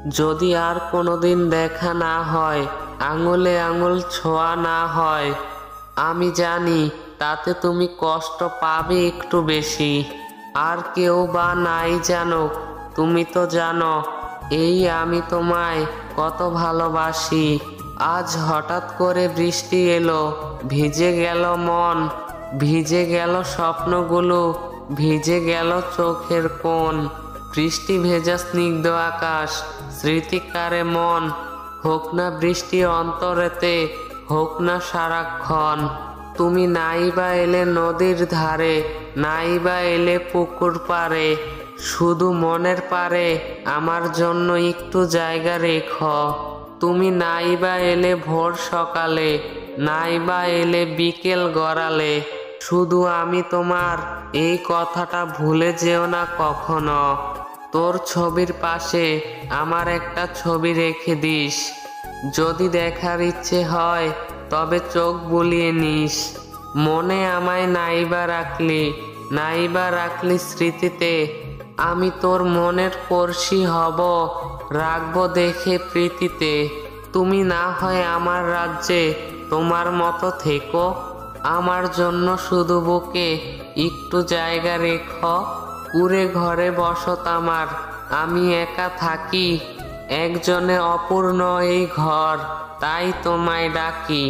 যদি আর কোনোদিন দেখা না হয়, আঙুলে আঙুল ছোঁয়া না হয়, আমি জানি তাতে তুমি কষ্ট পাবে একটু বেশি। আর কেউ বা নাই জানুক, তুমি তো জানো এই আমি তোমায় কত ভালোবাসি। আজ হঠাৎ করে বৃষ্টি এলো, ভিজে গেল মন, ভিজে গেল স্বপ্নগুলো, ভিজে গেল চোখের কোণ। বৃষ্টি ভেজা স্নিগ্ধ আকাশ, স্মৃতিকারে মন, হোক না বৃষ্টি অন্তরেতে, হোক না সারাক্ষণ। তুমি নাই বা এলে নদীর ধারে, নাই বা এলে পুকুর পাড়ে, শুধু মনের পারে আমার জন্য একটু জায়গা রেখো। তুমি নাই বা এলে ভোর সকালে, নাই বা এলে বিকেল গড়ালে, শুধু আমি তোমার এই কথাটা ভুলে যেও না কখনো। তোর ছবির পাশে আমার একটা ছবি রেখে দিস, যদি দেখার ইচ্ছে হয় তবে চোখ বুলিয়ে নিস। মনে আমায় নাইবা রাখলি, নাইবা রাখলি স্মৃতিতে, আমি তোর মনের পড়শি হব, রাখবো দেখে প্রীতিতে। তুমি না হয় আমার রাজ্যে তোমার মতো থেকো, আমার জন্য শুধু বুকে একটু জায়গা রেখো। কুড়ে ঘরে বসত আমার, আমি একা থাকি, একজনে অপূর্ণ এই ঘর, তাই তোমায় ডাকি।